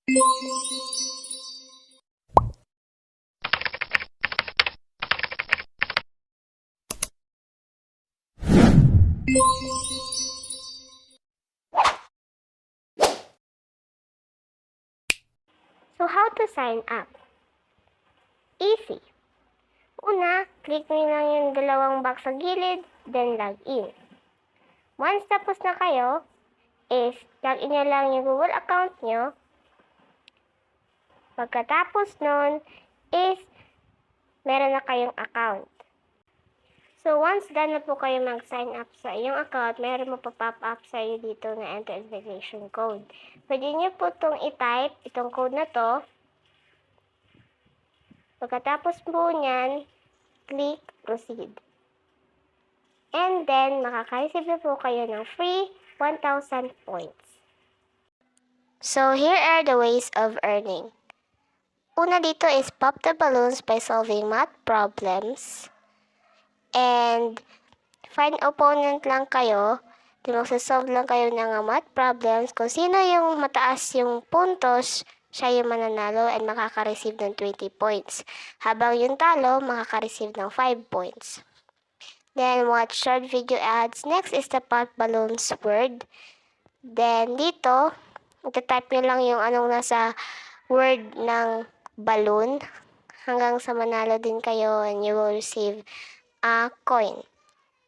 So, how to sign up? Easy. Una, click nyo lang yung dalawang box sa gilid, then log in. Once tapos na kayo, is log in nyo lang yung Google account nyo. Pagkatapos nun, is meron na kayong account. So, once done na po kayo mag-sign up sa iyong account, meron mo pa-pop up sa iyo dito na enter verification code. Pwede nyo po itong i-type, itong code na to. Pagkatapos po niyan, click proceed. And then, makaka-receive na po kayo ng free 1,000 points. So, here are the ways of earning. Una dito is pop the balloons by solving math problems. And find opponent lang kayo. Di magsasolve lang kayo ng math problems. Kung sino yung mataas yung puntos, siya yung mananalo and makaka-receive ng 20 points. Habang yung talo, makaka-receive ng 5 points. Then, watch short video ads. Next is the pop balloons word. Then, dito, itatype nyo lang yung anong nasa word ng balloon hanggang sa manalo din kayo and you will receive a coin.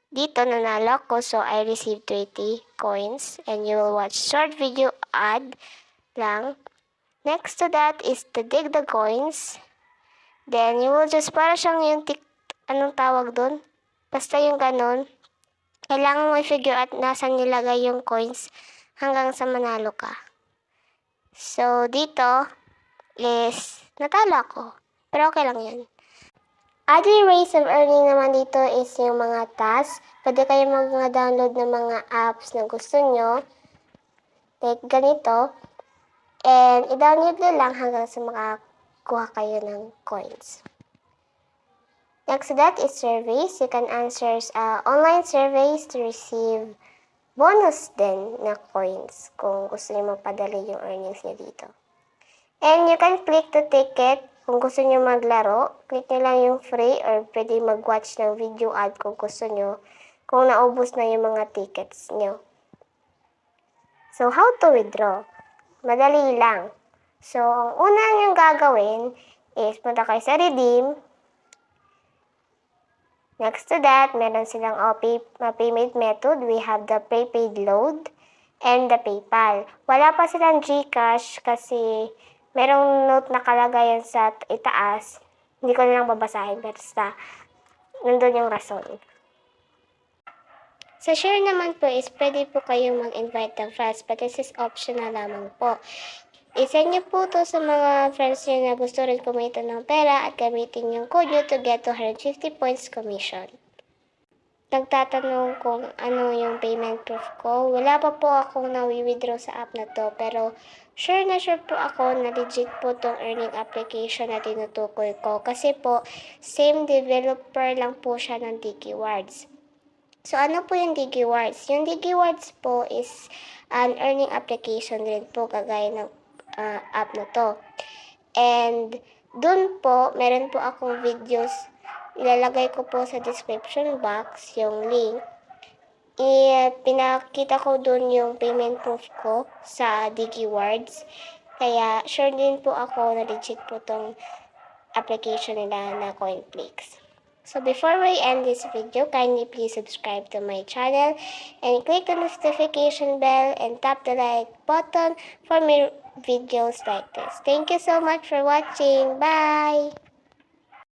Dito, nanalo ako, so I received 30 coins and you will watch short video ad lang. Next to that is to dig the coins. Then, you will just para siyang yung anong tawag dun? Basta yung ganun. Kailangan mo i-figure out nasan nilagay yung coins hanggang sa manalo ka. So, dito is natalo ako. Pero okay lang yun. Other ways of earning naman dito is yung mga tasks. Pwede kayo mag-download ng mga apps na gusto nyo. Like ganito. And i-download nyo lang hanggang sa makakuha kayo ng coins. Next to that is surveys. You can answer online surveys to receive bonus din na coins kung gusto nyo mapadali yung earnings nyo dito. And you can click the ticket. Kung gusto nyo maglaro, click nyo lang yung free or pwede mag-watch ng video ad kung gusto nyo kung naubos na yung mga tickets nyo. So, how to withdraw? Madali lang. So, ang una nyo gagawin is punta kayo sa redeem. Next to that, meron silang payment method. We have the prepaid load and the PayPal. Wala pa silang GCASH kasi merong note na kalagayan sa itaas. Hindi ko na lang babasahin. Basta, nandun yung rason. Sa share naman po is pwede po kayong mag-invite ng friends. But this is optional lamang po. I-send nyo po to sa mga friends nyo na gusto rin kumita ng pera at gamitin yung code nyo to get 250 points commission. Nagtatanong kung ano yung payment proof ko. Wala pa po akong nawi-withdraw sa app na to. Pero sure na sure po ako na legit po tong earning application na tinutukoy ko. Kasi po, same developer lang po siya ng DigiWords. So ano po yung DigiWords? Yung DigiWords po is an earning application din po kagaya ng app na to. And dun po, meron po akong videos. Ilalagay ko po sa description box yung link. Pinakita ko dun yung payment proof ko sa DigiWords. Kaya sure din po ako na legit po tong application nila na CoinFlix. So before we end this video, kindly please subscribe to my channel and click the notification bell and tap the like button for more videos like this. Thank you so much for watching. Bye!